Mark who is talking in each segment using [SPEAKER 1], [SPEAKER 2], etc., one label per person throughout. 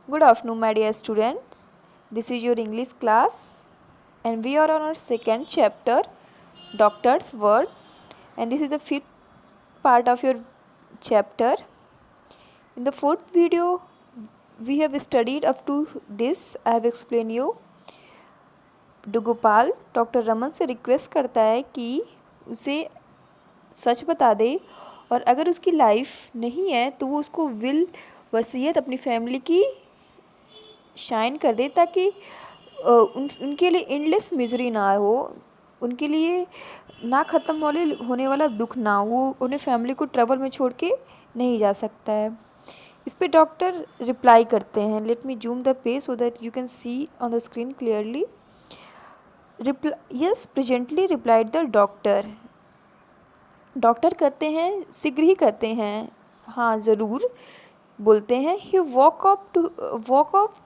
[SPEAKER 1] Good afternoon, my dear students. This is your English class, and we are on our second chapter, Doctor's Word, and this is the fifth part of your chapter. In the fourth video, we have studied up to this. I have explained you. Gopal doctor Raman से request करता है कि उसे सच बता दे, और अगर उसकी life नहीं है तो वो उसको विल वसीयत अपनी फैमिली की शाइन कर दे, ताकि उनके लिए एंडलेस मिजरी ना हो, उनके लिए ना ख़त्म होने वाला दुख ना हो, वो उन्हें फैमिली को ट्रबल में छोड़ के नहीं जा सकता है। इस पे डॉक्टर रिप्लाई करते हैं। Let me zoom the page so that you can see on the screen clearly. Yes presently replied the doctor. Doctor कहते हैं, शीघ्र ही कहते हैं, हाँ ज़रूर बोलते हैं। He walk off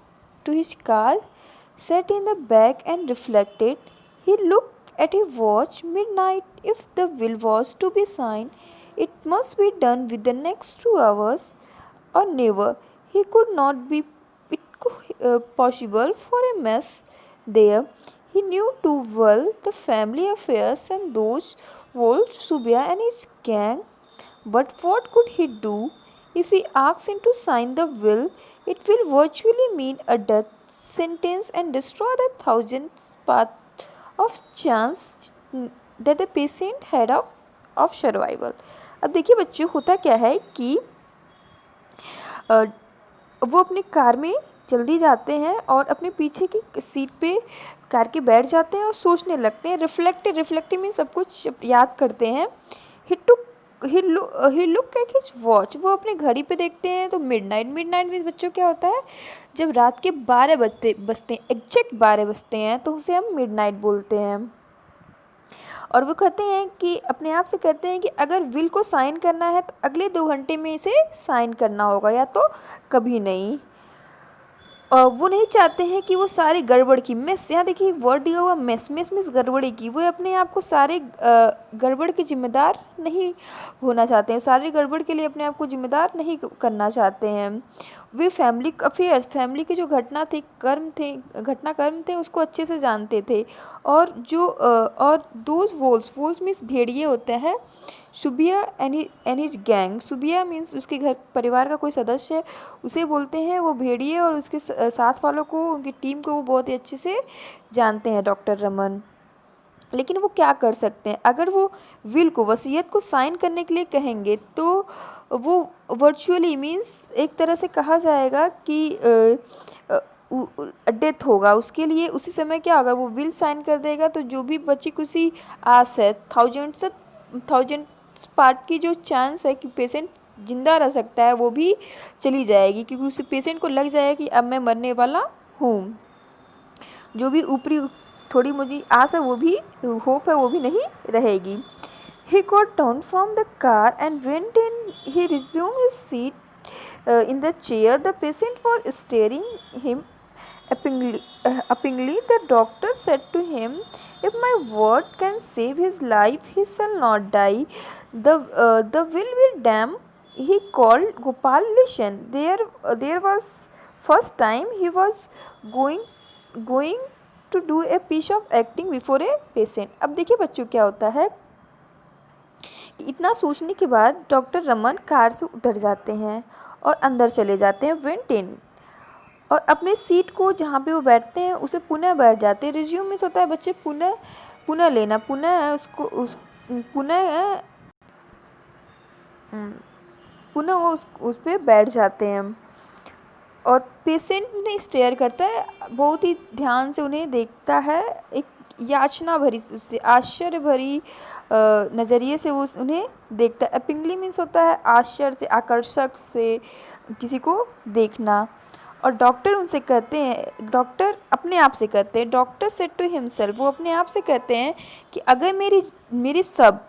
[SPEAKER 1] to his car, sat in the back and reflected. He looked at his watch. Midnight. If the will was to be signed, it must be done with the next 2 hours or never. He could not be possible for a mess there. He knew too well the family affairs and those old Subia and his gang. But what could he do? If he asks him to sign the will, it will virtually mean a death sentence and destroy the thousandth path of chance that the patient had of survival. अब देखिए बच्चों, होता क्या है कि वो अपनी car में जल्दी जाते हैं और अपने पीछे की सीट पे कार के बैठ जाते हैं और सोचने लगते हैं। रिफ्लेक्टिव मीन सब कुछ याद करते हैं। ही लुक एट हिज वॉच। वो अपने घड़ी पे देखते हैं तो मिडनाइट में बच्चों क्या होता है, जब रात के 12 बजते हैं, एग्जैक्ट 12 बजते हैं, तो उसे हम मिडनाइट बोलते हैं। और वो कहते हैं कि अपने आप से कहते हैं कि अगर विल को साइन करना है तो अगले 2 घंटे में इसे साइन करना होगा, या तो कभी नहीं। और वो नहीं चाहते हैं कि वो सारी गड़बड़ की मेस, यहाँ देखिए वर्ड दिया हुआ मेस गड़बड़ी की, वो अपने आप को सारे गड़बड़ के जिम्मेदार नहीं होना चाहते हैं, सारी गड़बड़ के लिए अपने आप को जिम्मेदार नहीं करना चाहते हैं। वे फैमिली अफेयर्स, फैमिली के जो घटनाक्रम थे उसको अच्छे से जानते थे। और और दोज वोल्स मीन्स भेड़िए होते हैं। Subiya and his gang, Subiya means उसके घर परिवार का कोई सदस्य है, उसे बोलते हैं। वो भेड़िए और उसके साथ वालों को, उनकी टीम को वो बहुत ही अच्छे से जानते हैं डॉक्टर रमन। लेकिन वो क्या कर सकते हैं, अगर वो विल को, वसीयत को साइन करने के लिए कहेंगे तो वो वर्चुअली मीन्स एक तरह से कहा जाएगा कि डेथ होगा उसके लिए। उसी समय क्या, अगर वो विल साइन कर देगा तो जो भी बची कुछ आस है, थाउजेंड पार्ट की जो चांस है कि पेशेंट जिंदा रह सकता है, वो भी चली जाएगी, क्योंकि उस पेशेंट को लग जाएगा कि अब मैं मरने वाला हूँ। जो भी ऊपरी थोड़ी मुझे आस है, वो भी होप है, वो भी नहीं रहेगी। He got down from the car and went in. He resumed his seat in the chair. The patient was staring him appallingly. The doctor said to him, "If my word can save his life, he shall not die. The will damn." He called Gopal. Listen, there was first time he was going to do a piece of acting before a patient. अब देखिए बच्चों क्या होता है, इतना सोचने के बाद डॉक्टर रमन कार से उतर जाते हैं और अंदर चले जाते हैं, वेंट इन, और अपने सीट को जहाँ पे वो बैठते हैं उसे पुनः बैठ जाते हैं। रिज्यूम में होता है बच्चे पुनः लेना, पुनः वो उस पर बैठ जाते हैं। और पेशेंट ने स्टेयर करता है, बहुत ही ध्यान से उन्हें देखता है, एक याचना भरी, उससे आश्चर्य भरी नज़रिए से वो उन्हें देखता है। अपिंगली मीन्स होता है आश्चर्य से, आकर्षक से किसी को देखना। और डॉक्टर उनसे कहते हैं, डॉक्टर अपने आप से कहते हैं, डॉक्टर सेड टू हिमसेल्फ, वो अपने आप से कहते हैं कि अगर मेरी सब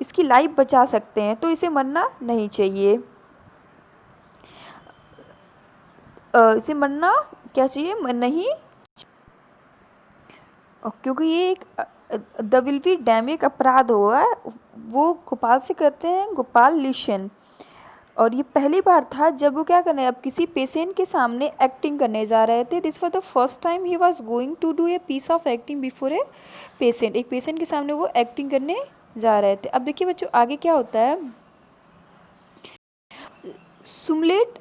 [SPEAKER 1] इसकी लाइफ बचा सकते हैं तो इसे मरना नहीं चाहिए। इसे मरना क्या चाहिए, नहीं, क्योंकि ये एक द विल बी डैम एक अपराध होगा। वो गोपाल से कहते हैं, गोपाल लिशन। और ये पहली बार था जब वो क्या करने, अब किसी पेशेंट के सामने एक्टिंग करने जा रहे थे। This was the first time he was going to do a piece of acting before a patient. एक पेशेंट के सामने वो एक्टिंग करने जा रहे थे। अब देखिए बच्चों आगे क्या होता है। सुमलेट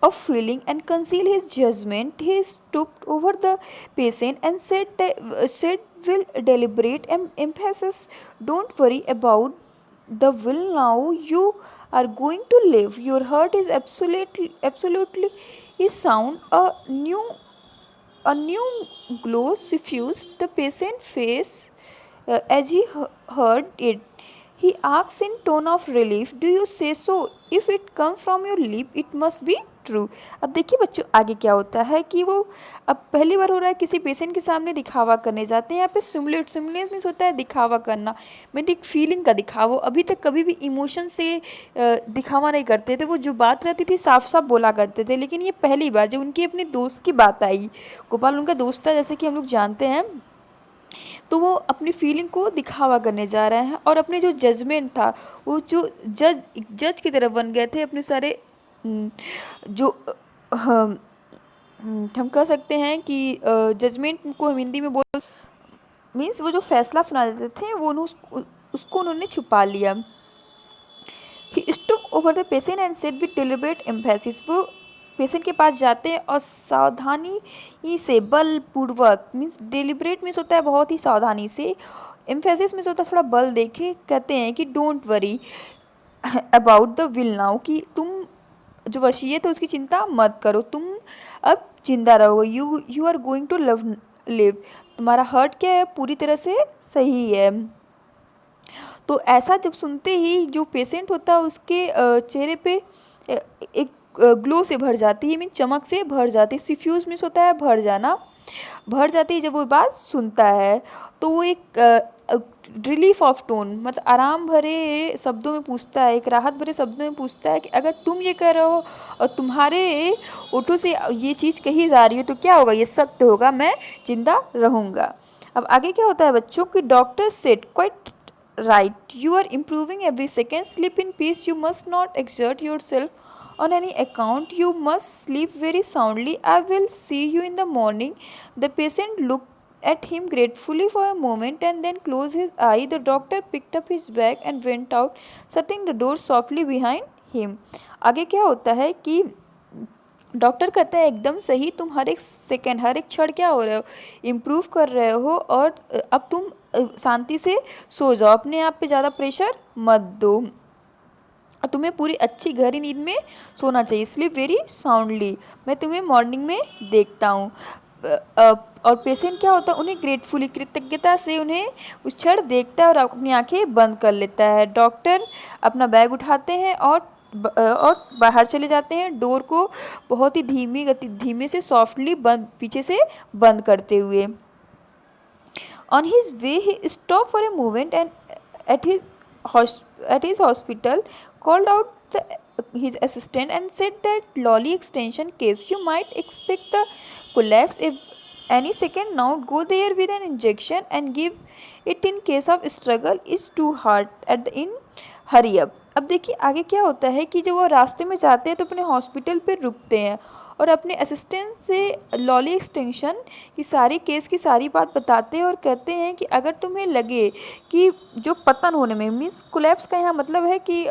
[SPEAKER 1] of feeling and conceal his judgment, he stooped over the patient and said with deliberate emphasis, "Don't worry about the will now. You are going to live. Your heart is absolutely is sound." A new glow suffused the patient's face as he heard it. He asked in tone of relief, "Do you say so? If it comes from your lip, it must be true." अब देखिए बच्चों आगे क्या होता है कि वो अब पहली बार हो रहा है किसी पेशेंट के सामने दिखावा करने जाते हैं। यहाँ पे सिमुलेट मीन्स होता है दिखावा करना, मेरी एक फीलिंग का दिखावा। अभी तक कभी भी इमोशन से दिखावा नहीं करते थे, वो जो बात रहती थी साफ साफ बोला करते थे। लेकिन ये पहली बार जब उनकी अपने दोस्त की बात आई, गोपाल उनका दोस्त था जैसे कि हम लोग जानते हैं, तो वो अपनी फीलिंग को दिखावा करने जा रहे हैं और अपने जो जजमेंट था वो जो जज की तरफ बन गए थे। अपने सारे जो हम कह सकते हैं कि जजमेंट को हम हिंदी में बोल मीन्स वो जो फैसला सुना देते थे वो उसको उन्होंने छुपा लिया। He stoop over the patient and said with deliberate emphasis. वो पेशेंट के पास जाते हैं और सावधानी से बलपूर्वक, मीन्स डिलिबरेट मीन्स होता है बहुत ही सावधानी से, एम्फेसिस मीन्स होता है थोड़ा बल देके कहते हैं कि don't worry about the will now, कि तुम जो वसीयत है उसकी चिंता मत करो, तुम अब जिंदा रहोगे। You are going to live. तुम्हारा हार्ट क्या है, पूरी तरह से सही है। तो ऐसा जब सुनते ही जो पेशेंट होता है उसके चेहरे पे एक ग्लो से भर जाती है, मीन चमक से भर जाती है। सिफ्यूज मीन्स होता है भर जाना, भर जाती है जब वो बात सुनता है। तो वो एक रिलीफ ऑफ टोन मतलब आराम भरे शब्दों में पूछता है, एक राहत भरे शब्दों में पूछता है कि अगर तुम ये कह रहे हो और तुम्हारे ओठों से ये चीज़ कही जा रही है तो क्या होगा, ये सत्य होगा, मैं जिंदा रहूँगा। अब आगे क्या होता है बच्चों की, doctor said quite right, you are improving every second, sleep in peace, you must not exert yourself on any account, you must sleep very soundly, I will see you in the morning. The patient looked at him gratefully for a moment and then closed his eye. The doctor picked up his bag and went out, shutting the door softly behind him. आगे क्या होता है कि doctor कहते हैं एकदम सही, तुम हर एक सेकेंड हर एक क्षण क्या हो रहे हो, इम्प्रूव कर रहे हो और अब तुम शांति से सो जाओ, अपने आप पे ज़्यादा प्रेशर मत दो और तुम्हें पूरी अच्छी गहरी नींद में सोना चाहिए। स्लीप वेरी साउंडली, मैं तुम्हें मॉर्निंग में देखता हूँ। और पेशेंट क्या होता है, उन्हें ग्रेटफुली कृतज्ञता से उन्हें उस क्षण देखता है और अपनी आंखें बंद कर लेता है। डॉक्टर अपना बैग उठाते हैं और बाहर चले जाते हैं, डोर को बहुत ही धीमे से सॉफ्टली बंद पीछे से बंद करते हुए। On his way he stop for a moment and at his hospital called out his assistant and said that lolly extension case, you might expect the collapse if any second now, go there with an injection and give it in case of struggle is too hard at the in hurry up। अब देखिए आगे क्या होता है कि जब वो रास्ते में जाते हैं तो अपने हॉस्पिटल पे रुकते हैं और अपने असिस्टेंट से लॉली एक्सटेंशन की सारी केस की सारी बात बताते हैं और कहते हैं कि अगर तुम्हें लगे कि जो पतन होने में, मीन्स कोलैप्स का यहाँ मतलब है कि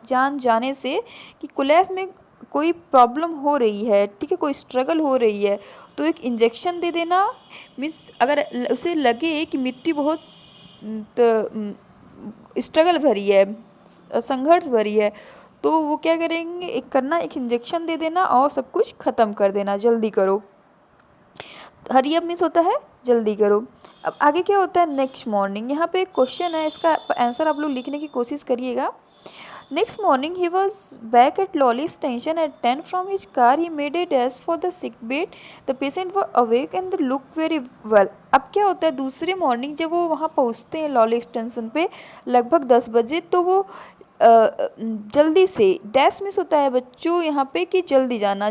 [SPEAKER 1] जान जाने से, कि कोलैप्स में कोई प्रॉब्लम हो रही है, ठीक है, कोई स्ट्रगल हो रही है, तो एक इंजेक्शन दे देना। मीन्स अगर उसे लगे कि मृत्यु बहुत स्ट्रगल भरी है, संघर्ष भरी है, तो वो क्या करेंगे, एक इंजेक्शन दे देना और सब कुछ ख़त्म कर देना, जल्दी करो। हरी अप मीन्स होता है जल्दी करो। अब आगे क्या होता है, नेक्स्ट मॉर्निंग, यहाँ पे एक क्वेश्चन है, इसका आंसर आप लोग लिखने की कोशिश करिएगा। Next morning he was back at Lolly's station at 10 from his car. He made a dash for the sick bed. The patient was awake and they looked very well. अब क्या होता है, दूसरे मॉर्निंग जब वो वहाँ पहुँचते हैं लॉली स्टेशन पे लगभग 10 बजे, तो वो जल्दी से, डैश मिस होता है बच्चों यहाँ पे कि जल्दी जाना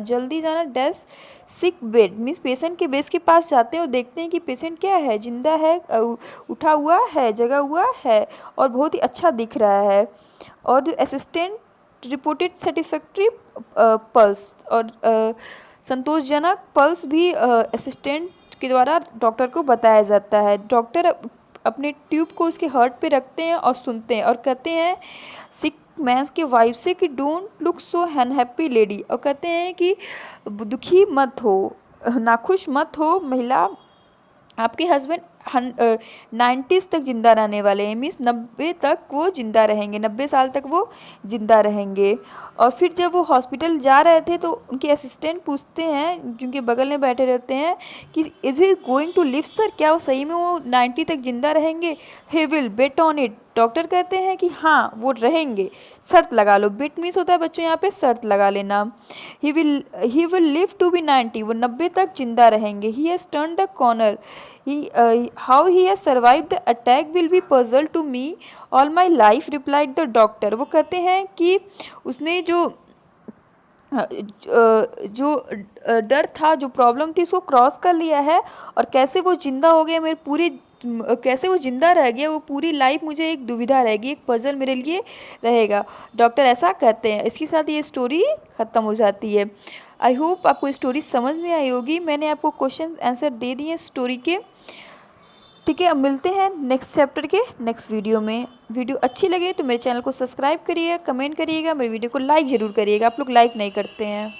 [SPEAKER 1] डैश सिक बेड मीन्स पेशेंट के बेड के पास जाते हैं और देखते हैं कि पेशेंट क्या है, जिंदा है, उठा हुआ है, जगा हुआ है और बहुत ही अच्छा दिख रहा है। और जो असिस्टेंट रिपोर्टेड सेटिस्फैक्ट्री पल्स, और संतोषजनक पल्स भी असिस्टेंट के द्वारा डॉक्टर को बताया जाता है। डॉक्टर अपने ट्यूब को उसके हार्ट पे रखते हैं और सुनते हैं और कहते हैं सिक मैंस के वाइफ से कि don't look so unhappy lady, और कहते हैं कि दुखी मत हो, नाखुश मत हो महिला, आपके हस्बैंड 90s तक ज़िंदा रहने वाले हैं, मीन्स 90 तक वो ज़िंदा रहेंगे, 90 साल तक वो ज़िंदा रहेंगे। और फिर जब वो हॉस्पिटल जा रहे थे तो उनके असिस्टेंट पूछते हैं, जिनके बगल में बैठे रहते हैं, कि is he going to live sir, क्या वो सही में वो 90 तक ज़िंदा रहेंगे? He will bet on it, doctor कहते हैं कि हाँ वो रहेंगे, शर्त लगा लो। बेट मीन्स होता है बच्चों यहाँ पे शर्त लगा लेना। He will live to be 90, वो 90 तक जिंदा रहेंगे। He has turn the corner, how he has survive the attack will be puzzle to me all my life, replied the doctor. वो कहते हैं कि उसने जो जो डर था, जो प्रॉब्लम थी, उसको क्रॉस कर लिया है, और कैसे वो ज़िंदा हो गया, मेरे पूरी कैसे वो ज़िंदा रह गया, वो पूरी लाइफ मुझे एक दुविधा रहेगी, एक पजल मेरे लिए रहेगा। डॉक्टर ऐसा कहते हैं। इसके साथ ये स्टोरी ख़त्म हो जाती है। आई होप आपको स्टोरी समझ में आई होगी। मैंने आपको क्वेश्चन आंसर दे दिए स्टोरी के, ठीक है। अब मिलते हैं नेक्स्ट चैप्टर के नेक्स्ट वीडियो में। वीडियो अच्छी लगे तो मेरे चैनल को सब्सक्राइब करिएगा, कमेंट करिएगा, मेरे वीडियो को लाइक ज़रूर करिएगा, आप लोग लाइक नहीं करते हैं।